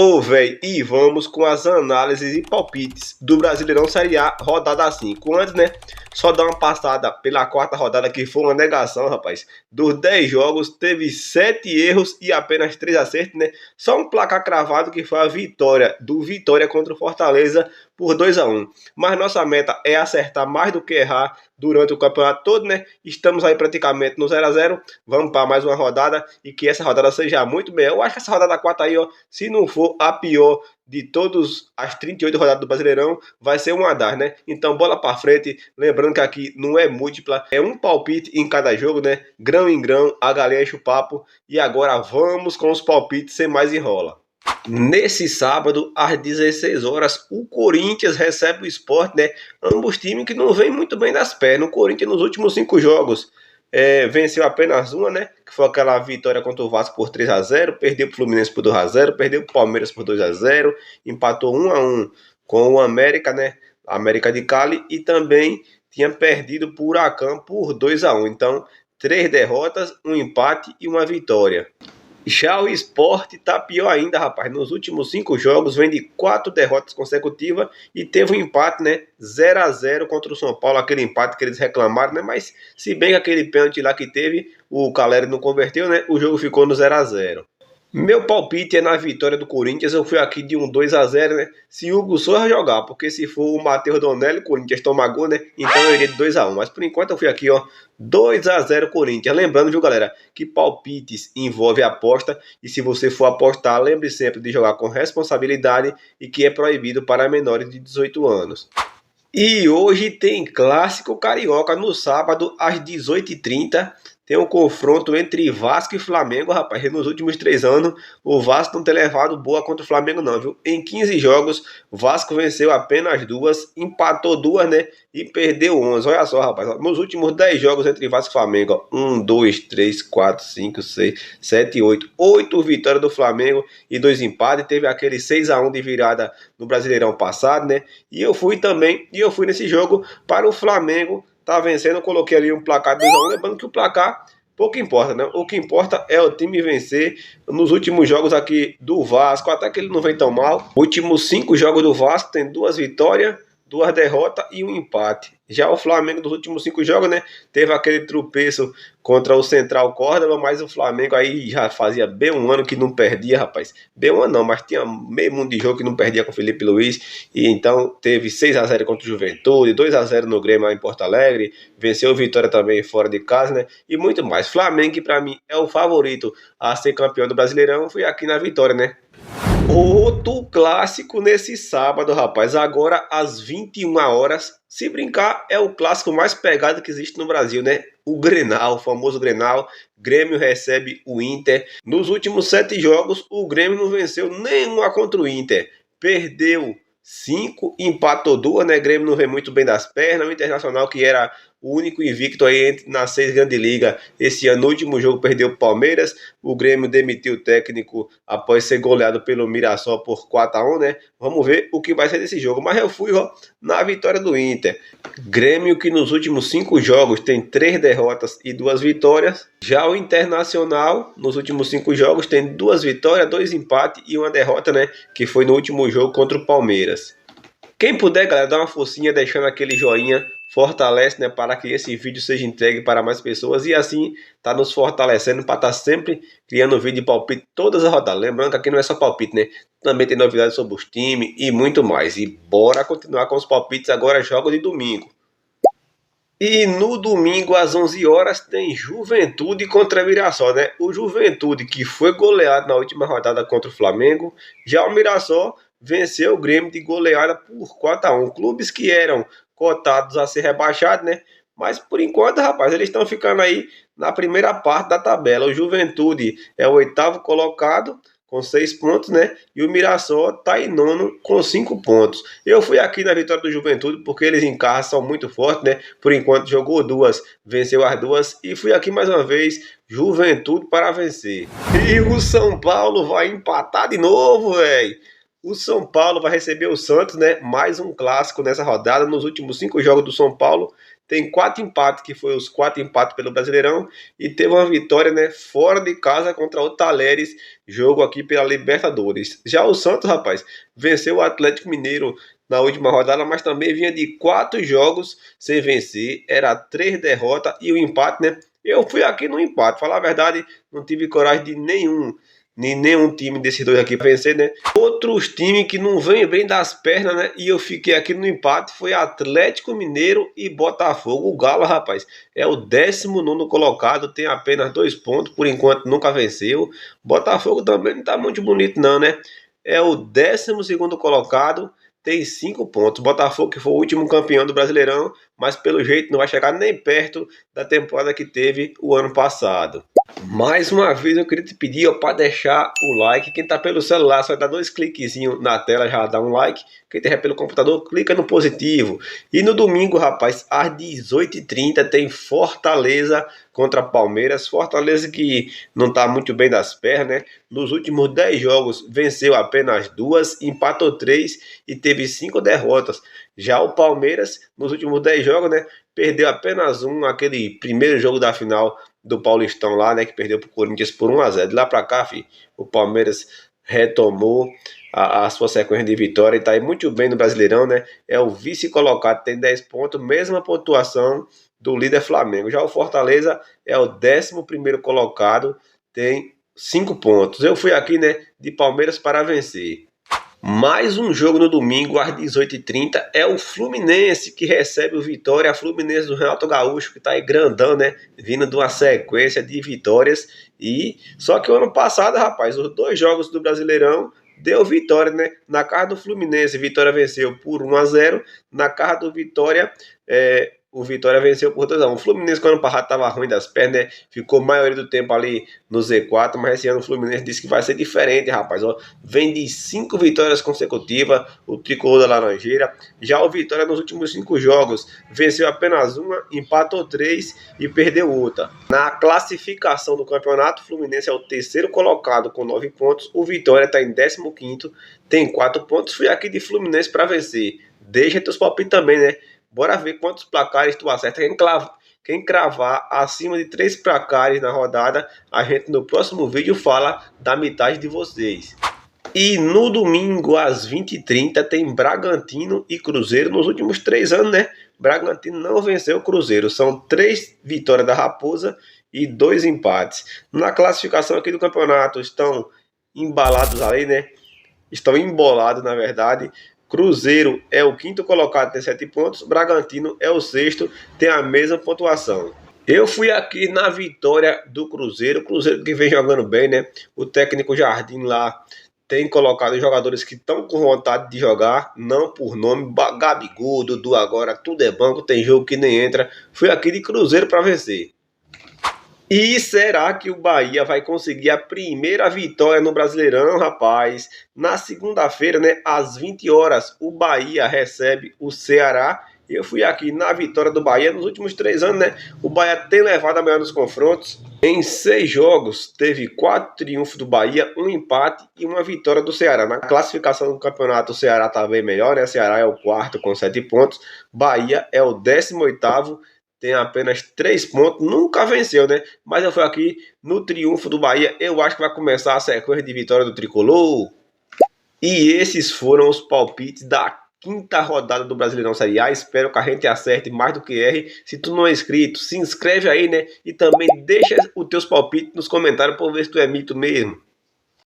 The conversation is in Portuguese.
Ô, véi, e vamos com as análises e palpites do Brasileirão Série A, rodada 5. Antes, né, só dar uma passada pela quarta rodada, que foi uma negação, rapaz. Dos 10 jogos, teve 7 erros e apenas 3 acertos, né? Só um placar cravado, que foi a vitória do Vitória contra o Fortaleza por 2-1. Mas nossa meta é acertar mais do que errar durante o campeonato todo, né? Estamos aí praticamente no 0-0. Vamos para mais uma rodada e que essa rodada seja muito bem. Eu acho que essa rodada 4 aí, ó, se não for a pior de todas as 38 rodadas do Brasileirão, vai ser uma das, né? Então bola para frente, lembrando que aqui não é múltipla, é um palpite em cada jogo, né? Grão em grão, a galinha enche o papo. E agora vamos com os palpites sem mais enrola. Nesse sábado, às 16 horas, o Corinthians recebe o Sport, né? Ambos times que não vêm muito bem das pernas. O Corinthians nos últimos 5 jogos venceu apenas uma, né? Que foi aquela vitória contra o Vasco por 3-0, perdeu para o Fluminense por 2-0, perdeu para o Palmeiras por 2-0, empatou 1-1 com o América, né? América de Cali, e também tinha perdido para o Huracan por 2-1. Então, 3 derrotas, um empate e uma vitória. Já o Sport tá pior ainda, rapaz. Nos últimos 5 jogos vem de 4 derrotas consecutivas e teve um empate, né? 0-0 contra o São Paulo, aquele empate que eles reclamaram, né? Mas se bem que aquele pênalti lá que teve, o Caleri não converteu, né? O jogo ficou no 0-0. Meu palpite é na vitória do Corinthians. Eu fui aqui de um 2-0, né? Se o Hugo Souza jogar, porque se for o Matheus Donelli, o Corinthians toma gol, né? Então eu iria de 2-1. Mas por enquanto eu fui aqui, ó, 2-0 Corinthians. Lembrando, viu, galera, que palpites envolve aposta. E se você for apostar, lembre sempre de jogar com responsabilidade e que é proibido para menores de 18 anos. E hoje tem clássico carioca no sábado às 18h30. Tem um confronto entre Vasco e Flamengo, rapaz. Nos últimos 3 anos, o Vasco não tem levado boa contra o Flamengo, não, viu? Em 15 jogos, Vasco venceu apenas 2, empatou 2, né? E perdeu 11. Olha só, rapaz. Nos últimos 10 jogos entre Vasco e Flamengo, ó, 1, 2, 3, 4, 5, 6, 7, 8. 8 vitórias do Flamengo e 2 empates. Teve aquele 6-1 de virada no Brasileirão passado, né? E eu fui nesse jogo para o Flamengo. Tá vencendo, eu coloquei ali um placar de 2-1, lembrando que o placar pouco importa, né? O que importa é o time vencer. Nos últimos jogos aqui do Vasco, até que ele não vem tão mal. Últimos 5 jogos do Vasco tem 2 vitórias, 2 derrotas e um empate. Já o Flamengo dos últimos 5 jogos, né? Teve aquele tropeço contra o Central Córdoba, mas o Flamengo aí já fazia bem um ano que não perdia, rapaz. Bem um ano não, mas tinha meio mundo de jogo que não perdia com o Felipe Luiz. E então teve 6-0 contra o Juventude, 2-0 no Grêmio lá em Porto Alegre. Venceu o Vitória também fora de casa, né? E muito mais. Flamengo, que pra mim é o favorito a ser campeão do Brasileirão, foi aqui na Vitória, né? Outro clássico nesse sábado, rapaz. Agora às 21 horas. Se brincar, é o clássico mais pegado que existe no Brasil, né? O Grenal, o famoso Grenal. Grêmio recebe o Inter. Nos últimos 7 jogos, o Grêmio não venceu nenhuma contra o Inter. Perdeu 5, empatou 2, né? Grêmio não vem muito bem das pernas. O Internacional, que era o único invicto aí nas 6 grandes ligas, esse ano, no último jogo, perdeu o Palmeiras. O Grêmio demitiu o técnico após ser goleado pelo Mirassol por 4-1, né? Vamos ver o que vai ser desse jogo. Mas eu fui, ó, na vitória do Inter. Grêmio, que nos últimos 5 jogos tem 3 derrotas e 2 vitórias. Já o Internacional, nos últimos 5 jogos, tem 2 vitórias, 2 empates e uma derrota, né? Que foi no último jogo contra o Palmeiras. Quem puder, galera, dá uma forcinha deixando aquele joinha, fortalece, né, para que esse vídeo seja entregue para mais pessoas e assim tá nos fortalecendo para estar sempre criando vídeo de palpite todas as rodadas. Lembrando que aqui não é só palpite, né? Também tem novidades sobre os times e muito mais. E bora continuar com os palpites agora, jogos de domingo. E no domingo às 11 horas tem Juventude contra Mirassol, né? O Juventude, que foi goleado na última rodada contra o Flamengo. Já o Mirassol venceu o Grêmio de goleada por 4-1. Clubes que eram cotados a ser rebaixados, né? Mas por enquanto, rapaz, eles estão ficando aí na primeira parte da tabela. O Juventude é o 8º colocado com 6 pontos, né? E o Mirassol tá em 9º com 5 pontos. Eu fui aqui na vitória do Juventude porque eles em casa são muito fortes, né? Por enquanto jogou 2, venceu as 2 e fui aqui mais uma vez, Juventude para vencer. E o São Paulo vai empatar de novo, velho. O São Paulo vai receber o Santos, né? Mais um clássico nessa rodada. Nos últimos 5 jogos do São Paulo, tem 4 empates, que foi os 4 empates pelo Brasileirão, e teve uma vitória, né, fora de casa contra o Talheres, jogo aqui pela Libertadores. Já o Santos, rapaz, venceu o Atlético Mineiro na última rodada, mas também vinha de 4 jogos sem vencer, era 3 derrotas e o empate, né? Eu fui aqui no empate, falar a verdade, não tive coragem de nenhum time desses dois aqui vencer, né? Outros times que não vêm bem das pernas, né? E eu fiquei aqui no empate, foi Atlético Mineiro e Botafogo. O Galo, rapaz, é o 19º colocado, tem apenas 2 pontos, por enquanto nunca venceu. Botafogo também não tá muito bonito não, né? É o 12º colocado, tem 5 pontos. Botafogo que foi o último campeão do Brasileirão, mas pelo jeito não vai chegar nem perto da temporada que teve o ano passado. Mais uma vez eu queria te pedir para deixar o like. Quem tá pelo celular só dá 2 cliquezinhos na tela, já dá um like. Quem tiver pelo computador, clica no positivo. E no domingo, rapaz, às 18h30 tem Fortaleza contra Palmeiras. Fortaleza que não tá muito bem das pernas, né? Nos últimos 10 jogos venceu apenas 2, empatou 3 e teve 5 derrotas. Já o Palmeiras, nos últimos 10 jogos, né, perdeu apenas um, aquele primeiro jogo da final do Paulistão lá, né, que perdeu pro Corinthians por 1-0. De lá pra cá, filho, o Palmeiras retomou a sua sequência de vitória e tá aí muito bem no Brasileirão, né? É o vice-colocado, tem 10 pontos, mesma pontuação do líder Flamengo. Já o Fortaleza é o 11º colocado, tem 5 pontos. Eu fui aqui, né, de Palmeiras para vencer. Mais um jogo no domingo às 18h30 é o Fluminense que recebe o Vitória. A Fluminense do Renato Gaúcho, que tá aí grandão, né? Vindo de uma sequência de vitórias. E só que o ano passado, rapaz, os 2 jogos do Brasileirão deu vitória, né? Na casa do Fluminense, Vitória venceu por 1-0. Na casa do Vitória, o Vitória venceu por 2-1. O Fluminense, quando ano passado, estava ruim das pernas, né? Ficou a maioria do tempo ali no Z4, mas esse ano o Fluminense disse que vai ser diferente, rapaz. Ó, vem de 5 vitórias consecutivas, o tricolor da Laranjeira. Já o Vitória, nos últimos 5 jogos, venceu apenas uma, empatou 3 e perdeu outra. Na classificação do campeonato, o Fluminense é o 3º colocado com 9 pontos. O Vitória está em 15º, tem 4 pontos. Fui aqui de Fluminense para vencer. Deixa teus palpites também, né? Bora ver quantos placares tu acerta. Quem cravar acima de 3 placares na rodada, a gente no próximo vídeo fala da metade de vocês. E no domingo às 20h30 tem Bragantino e Cruzeiro. Nos últimos 3 anos, né? Bragantino não venceu o Cruzeiro. São 3 vitórias da Raposa e 2 empates. Na classificação aqui do campeonato estão embalados ali, né? Estão embolados, na verdade. Cruzeiro é o 5º colocado, tem 7 pontos. Bragantino é o 6º, tem a mesma pontuação. Eu fui aqui na vitória do Cruzeiro. Cruzeiro que vem jogando bem, né? O técnico Jardim lá tem colocado jogadores que estão com vontade de jogar, não por nome. Gabigol, Dudu agora, tudo é banco, tem jogo que nem entra. Fui aqui de Cruzeiro para vencer. E será que o Bahia vai conseguir a primeira vitória no Brasileirão, rapaz? Na segunda-feira, né, às 20 horas, o Bahia recebe o Ceará. Eu fui aqui na vitória do Bahia. Nos últimos 3 anos, né, o Bahia tem levado a melhor nos confrontos. Em 6 jogos, teve 4 triunfos do Bahia, 1 empate e 1 vitória do Ceará. Na classificação do campeonato, o Ceará tá bem melhor, né? O Ceará é o 4º com 7 pontos. Bahia é o 18º. Tem apenas 3 pontos, nunca venceu, né? Mas eu fui aqui no triunfo do Bahia. Eu acho que vai começar a sequência de vitória do Tricolor. E esses foram os palpites da 5ª rodada do Brasileirão Série A. Espero que a gente acerte mais do que erre. Se tu não é inscrito, se inscreve aí, né? E também deixa os teus palpites nos comentários para ver se tu é mito mesmo.